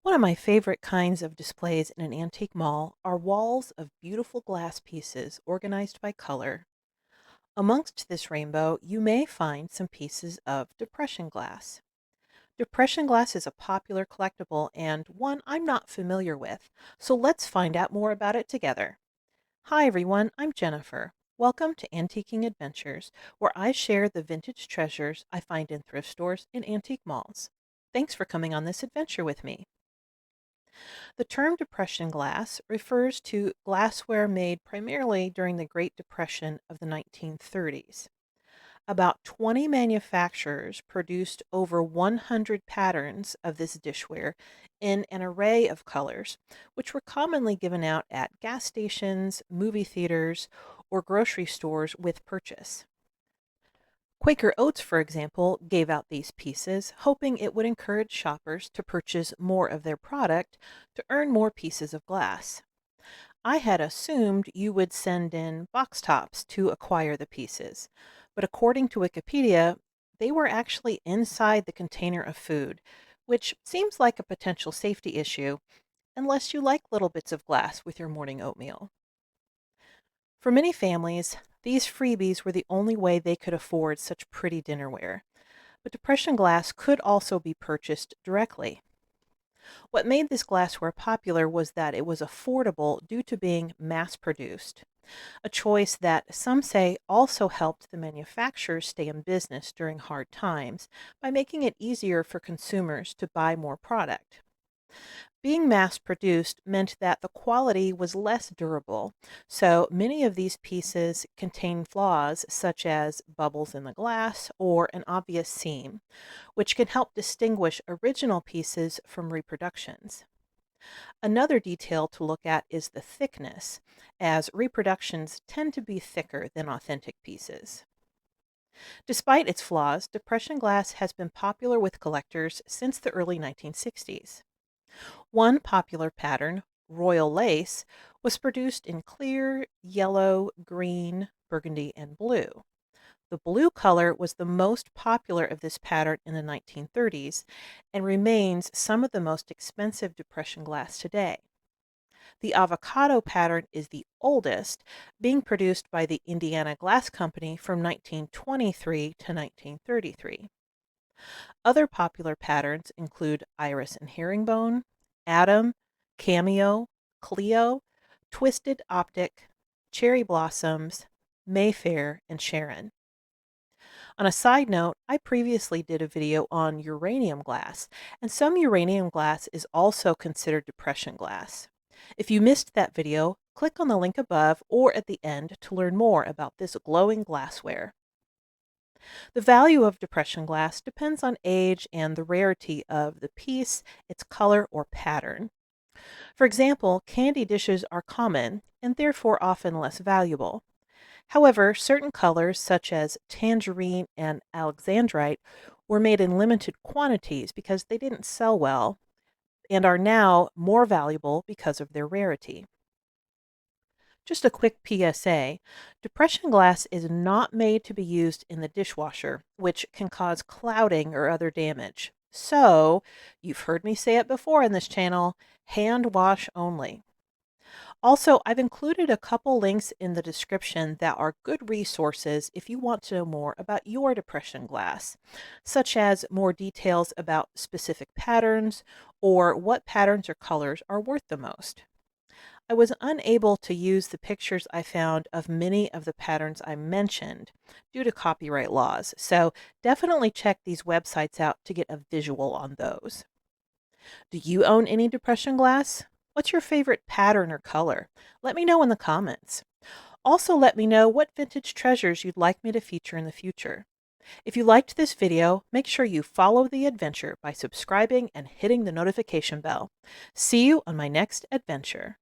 One of my favorite kinds of displays in an antique mall are walls of beautiful glass pieces organized by color. Amongst this rainbow, you may find some pieces of depression glass. Depression glass is a popular collectible and one I'm not familiar with, so let's find out more about it together. Hi everyone, I'm Jennifer. Welcome to Antiquing Adventures, where I share the vintage treasures I find in thrift stores and antique malls. Thanks for coming on this adventure with me. The term depression glass refers to glassware made primarily during the Great Depression of the 1930s. About 20 manufacturers produced over 100 patterns of this dishware in an array of colors, which were commonly given out at gas stations, movie theaters, or grocery stores with purchase. Quaker Oats, for example, gave out these pieces, hoping it would encourage shoppers to purchase more of their product to earn more pieces of glass. I had assumed you would send in box tops to acquire the pieces, but according to Wikipedia, they were actually inside the container of food, which seems like a potential safety issue unless you like little bits of glass with your morning oatmeal. For many families, these freebies were the only way they could afford such pretty dinnerware. But depression glass could also be purchased directly. What made this glassware popular was that it was affordable due to being mass produced, a choice that some say also helped the manufacturers stay in business during hard times by making it easier for consumers to buy more product. Being mass produced meant that the quality was less durable, so many of these pieces contain flaws such as bubbles in the glass or an obvious seam, which can help distinguish original pieces from reproductions. Another detail to look at is the thickness, as reproductions tend to be thicker than authentic pieces. Despite its flaws, depression glass has been popular with collectors since the early 1960s. One popular pattern, royal lace, was produced in clear, yellow, green, burgundy, and blue. The blue color was the most popular of this pattern in the 1930s and remains some of the most expensive depression glass today. The avocado pattern is the oldest, being produced by the Indiana Glass Company from 1923 to 1933. Other popular patterns include iris and herringbone, atom, cameo, Cleo, twisted optic, cherry blossoms, Mayfair, and Sharon. On a side note, I previously did a video on uranium glass, and some uranium glass is also considered depression glass. If you missed that video, click on the link above or at the end to learn more about this glowing glassware. The value of depression glass depends on age and the rarity of the piece, its color, or pattern. For example, candy dishes are common and therefore often less valuable. However, certain colors, such as tangerine and alexandrite, were made in limited quantities because they didn't sell well and are now more valuable because of their rarity. Just a quick PSA, depression glass is not made to be used in the dishwasher, which can cause clouding or other damage. So, you've heard me say it before in this channel, hand wash only. Also, I've included a couple links in the description that are good resources if you want to know more about your depression glass, such as more details about specific patterns or what patterns or colors are worth the most. I was unable to use the pictures I found of many of the patterns I mentioned due to copyright laws, so definitely check these websites out to get a visual on those. Do you own any depression glass? What's your favorite pattern or color? Let me know in the comments. Also, let me know what vintage treasures you'd like me to feature in the future. If you liked this video, make sure you follow the adventure by subscribing and hitting the notification bell. See you on my next adventure.